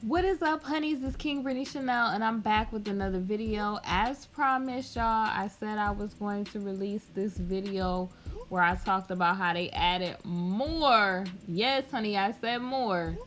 What is up, honeys? It's KingBritneyChanel, and I'm back with another video. As promised, y'all, I said I was going to release this video where I talked about how they added more. Yes, honey, I said more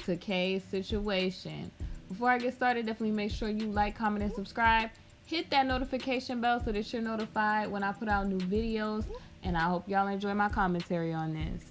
to Kay's situation. Before I get started, definitely make sure you like, comment, and subscribe. Hit that notification bell so that you're notified when I put out new videos. And I hope y'all enjoy my commentary on this.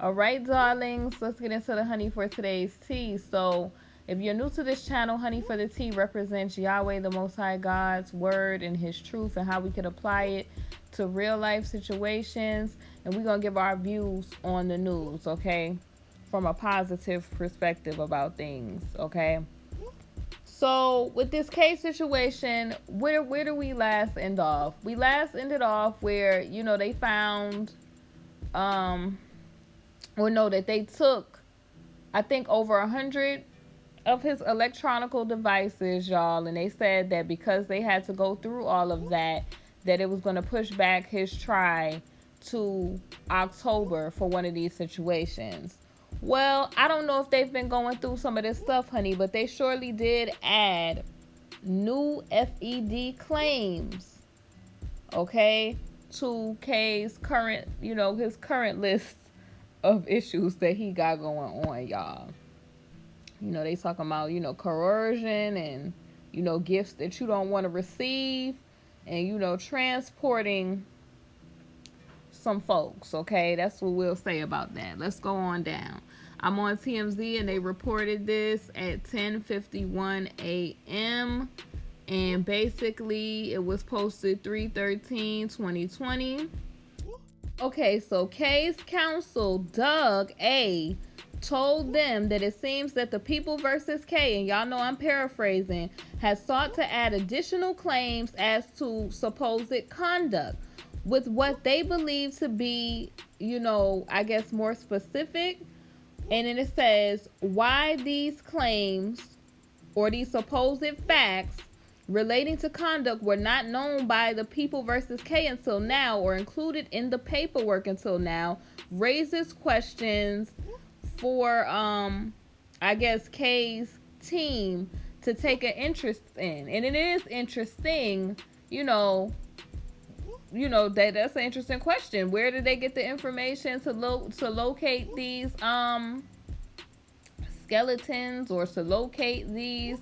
All right, darlings, let's get into the honey for today's tea. So if you're new to this channel, honey for the tea represents Yahweh, the Most High God's word and his truth and how we could apply it to real life situations. And we're going to give our views on the news, okay, from a positive perspective about things, okay? So with this case situation, where do we last end off? We last ended off where, you know, they found that they took, I think, over 100 of his electronical devices, y'all, and they said that because they had to go through all of that, that it was going to push back his try to October for one of these situations. Well, I don't know if they've been going through some of this stuff, honey, but they surely did add new FED claims, okay, to K's current, you know, his current list of issues that he got going on, y'all. You know, they talking about, you know, coercion and, you know, gifts that you don't want to receive and, you know, transporting some folks, okay? That's what we'll say about that. Let's go on down. I'm on TMZ and they reported this at 10:51 a.m. and basically it was posted 3/13/2020. Okay, so K's counsel, Doug A., told them that it seems that the People versus K, and y'all know I'm paraphrasing, has sought to add additional claims as to supposed conduct with what they believe to be, you know, I guess more specific. And then it says why these claims or these supposed facts relating to conduct were not known by the People versus K until now or included in the paperwork until now raises questions for I guess K's team to take an interest in. And it is interesting, you know that's an interesting question. Where did they get the information to locate these skeletons or to locate these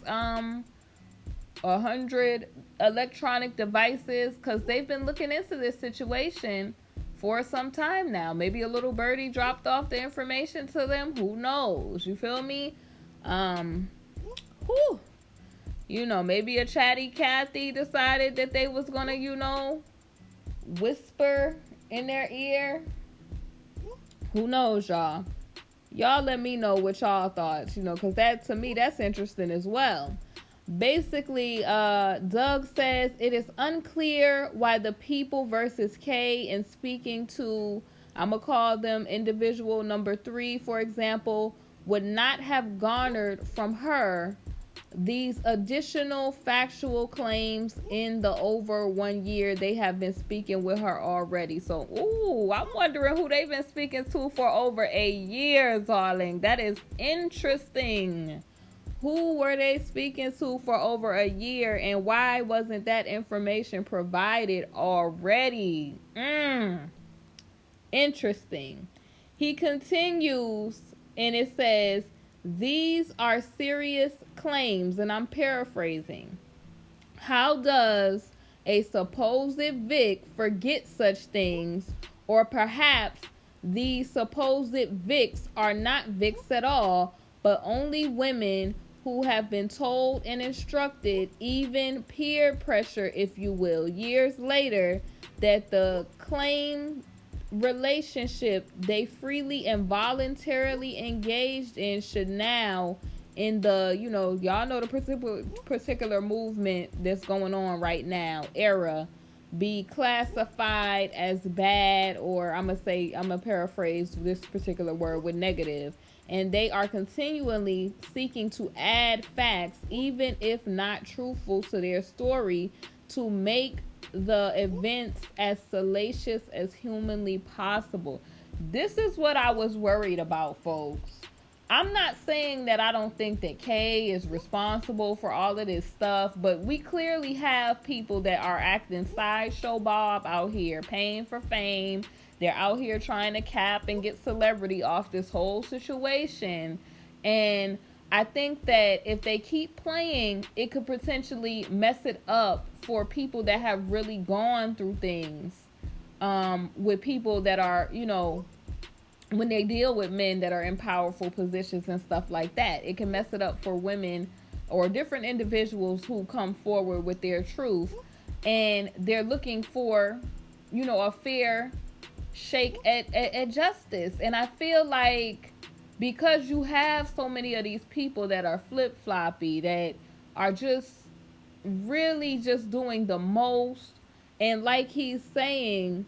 100 electronic devices? Because they've been looking into this situation for some time now. Maybe a little birdie dropped off the information to them. Who knows? You feel me? You know, maybe a chatty Cathy decided that they was gonna, you know, whisper in their ear. Who knows, y'all? Y'all let me know what y'all thoughts, you know, because that, to me, that's interesting as well. Basically, Doug says it is unclear why the People versus K, in speaking to, I'm going to call them individual number 3, for example, would not have garnered from her these additional factual claims in the over 1 year they have been speaking with her already. So, I'm wondering who they've been speaking to for over a year, darling. That is interesting. Who were they speaking to for over a year, and why wasn't that information provided already? Interesting. He continues, and it says, these are serious claims, and I'm paraphrasing. How does a supposed Vic forget such things? Or perhaps these supposed Vics are not Vics at all, but only women who have been told and instructed, even peer pressure, if you will, years later, that the claim relationship they freely and voluntarily engaged in should now in the, y'all know the particular movement that's going on right now, era, be classified as bad, or I'm gonna paraphrase this particular word with negative. And they are continually seeking to add facts, even if not truthful, to their story, to make the events as salacious as humanly possible. This is what I was worried about, folks. I'm not saying that I don't think that Kay is responsible for all of this stuff, but we clearly have people that are acting sideshow Bob out here, paying for fame. They're out here trying to cap and get celebrity off this whole situation. And I think that if they keep playing, it could potentially mess it up for people that have really gone through things, with people that are, when they deal with men that are in powerful positions and stuff like that. It can mess it up for women or different individuals who come forward with their truth, and they're looking for, a fair shake at justice. And I feel like, because you have so many of these people that are flip-floppy, that are just really just doing the most, and like he's saying,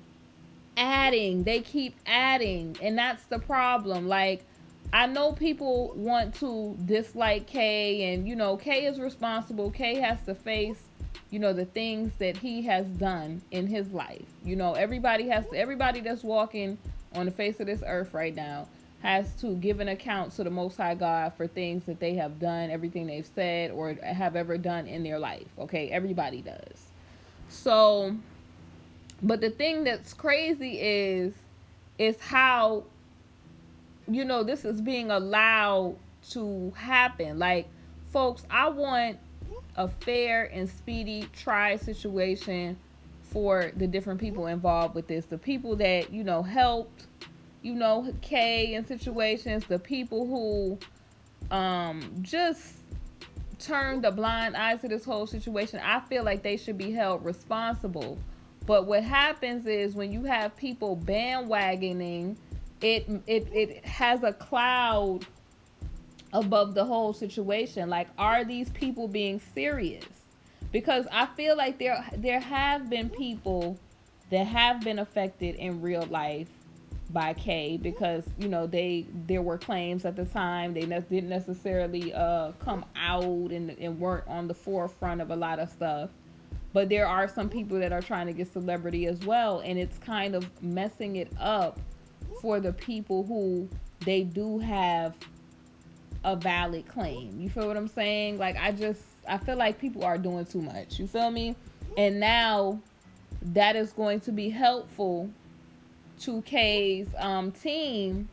they keep adding, and that's the problem. Like, I know people want to dislike Kay, and Kay is responsible. Kay has to face, the things that he has done in his life. Everybody that's walking on the face of this earth right now has to give an account to the Most High God for things that they have done, everything they've said or have ever done in their life. Okay, everybody does. So, but the thing that's crazy is how, this is being allowed to happen. Like, folks, I want a fair and speedy trial situation for the different people involved with this. The people that, helped, Kay in situations, the people who just turned a blind eye to this whole situation. I feel like they should be held responsible. But what happens is, when you have people bandwagoning, it has a cloud above the whole situation. Like, are these people being serious? Because I feel like there have been people that have been affected in real life by Kay, because there were claims at the time. They didn't necessarily come out and weren't on the forefront of a lot of stuff. But there are some people that are trying to get celebrity as well, and it's kind of messing it up for the people who they do have a valid claim. You feel what I'm saying? Like, I feel like people are doing too much. You feel me? And now that is going to be helpful to Kay's team,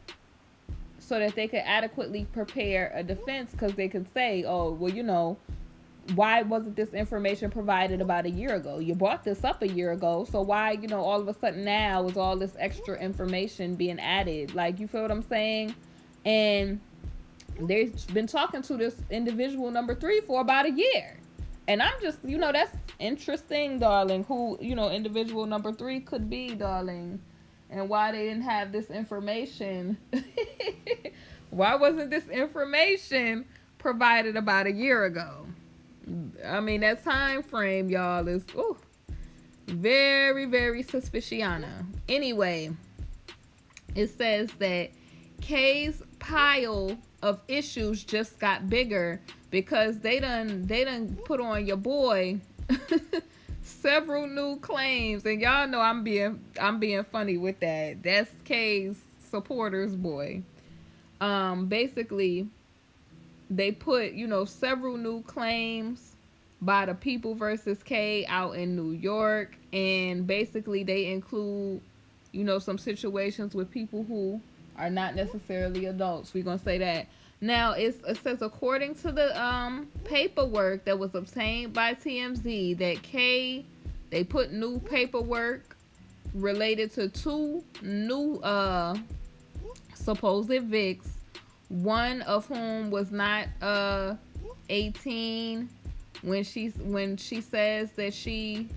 so that they could adequately prepare a defense, because they could say, oh, well, why wasn't this information provided about a year ago? You brought this up a year ago, so why, all of a sudden now is all this extra information being added? Like, you feel what I'm saying? And they've been talking to this individual number 3 for about a year. And I'm just, that's interesting, darling, who, individual number 3 could be, darling, and why they didn't have this information. Why wasn't this information provided about a year ago? I mean, that time frame, y'all, is very, very suspiciana. Anyway, it says that Kay's pile of issues just got bigger, because they done put on your boy several new claims, and y'all know I'm being funny with that. That's Kay's supporters, boy. Basically, they put, several new claims by the People versus Kay out in New York. And basically they include, some situations with people who are not necessarily adults. We're going to say that. Now, it says, according to the paperwork that was obtained by TMZ, that Kay, they put new paperwork related to 2 new supposed Vicks, one of whom was not 18 when she says that she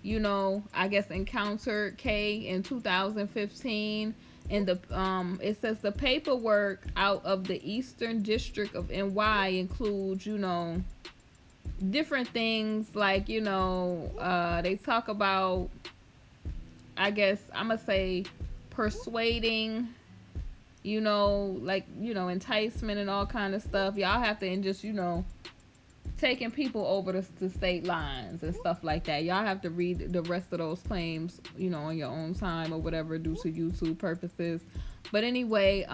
you know, I guess encountered K in 2015. And the it says the paperwork out of the Eastern District of NY includes, you know, different things like, you know, they talk about, I guess I'm gonna say, persuading, you know, like, you know, enticement and all kind of stuff. Y'all have to, and just, you know, taking people over the state lines and stuff like that. Y'all have to read the rest of those claims, you know, on your own time or whatever, due to YouTube purposes. But anyway,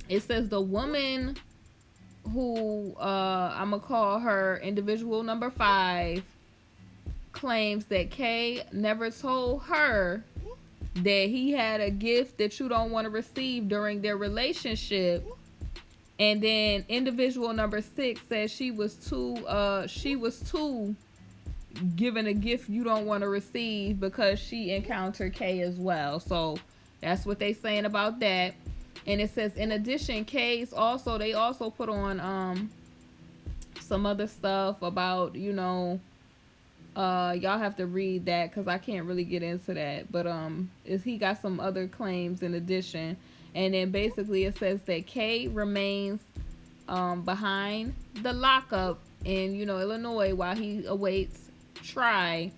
it says the woman who I'm gonna call her individual number 5 claims that Kay never told her that he had a gift that you don't want to receive during their relationship. And then individual number 6 says she was too given a gift you don't want to receive because she encountered Kay as well. So that's what they saying about that. And it says, in addition, Kay's also, they also put on some other stuff about, you know, y'all have to read that because I can't really get into that. But is he got some other claims in addition. And then basically it says that Kay remains behind the lockup in, you know, Illinois while he awaits trial,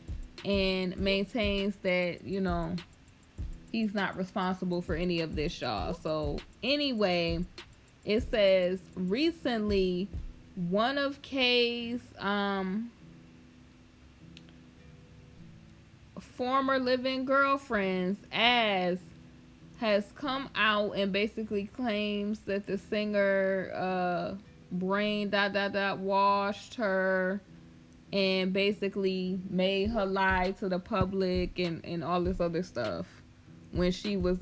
and maintains that, you know, he's not responsible for any of this, y'all. So anyway, it says recently one of Kay's former living girlfriends has come out and basically claims that the singer brain washed her and basically made her lie to the public and all this other stuff when she was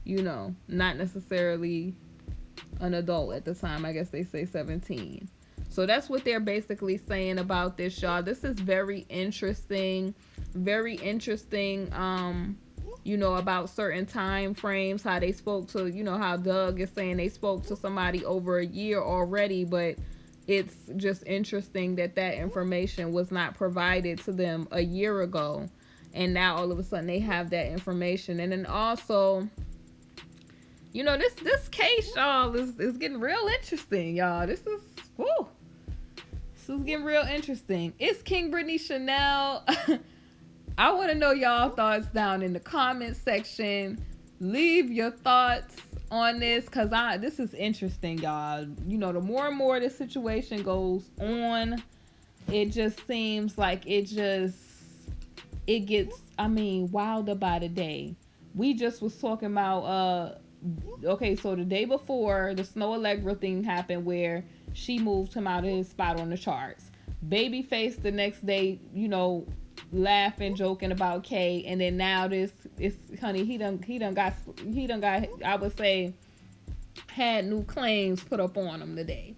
you know, not necessarily an adult at the time. I guess they say 17. So that's what they're basically saying about this, y'all. This is very interesting, you know, about certain time frames, how they spoke to, you know, how Doug is saying they spoke to somebody over a year already, but it's just interesting that that information was not provided to them a year ago, and now all of a sudden they have that information. And then also, you know, this case, y'all, is getting real interesting, y'all. This is getting real interesting. It's KingBritneyChanel. I want to know y'all thoughts down in the comment section. Leave your thoughts on this, because this is interesting, y'all. You know, the more and more this situation goes on, it just seems like it gets, I mean, wilder by the day. We just was talking about okay, so the day before, the Snow Allegra thing happened where she moved him out of his spot on the charts. Babyface the next day, you know, laughing, joking about Kay, and then now this is, honey, he done got, I would say, had new claims put up on him today.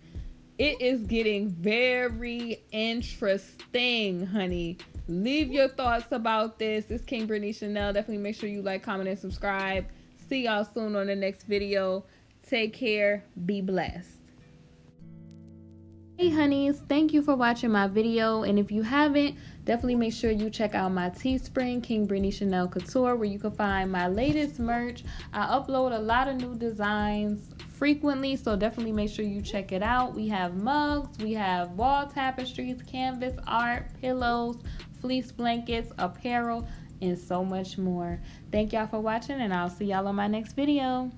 It is getting very interesting, honey. Leave your thoughts about this. It's KingBritneyChanel. Definitely make sure you like, comment, and subscribe. See y'all soon on the next video. Take care. Be blessed. Hey honeys, thank you for watching my video, and if you haven't, definitely make sure you check out my Teespring, KingBritneyChanel Couture, where you can find my latest merch. I upload a lot of new designs frequently, so definitely make sure you check it out. We have mugs, we have wall tapestries, canvas art, pillows, fleece blankets, apparel, and so much more. Thank y'all for watching, and I'll see y'all on my next video.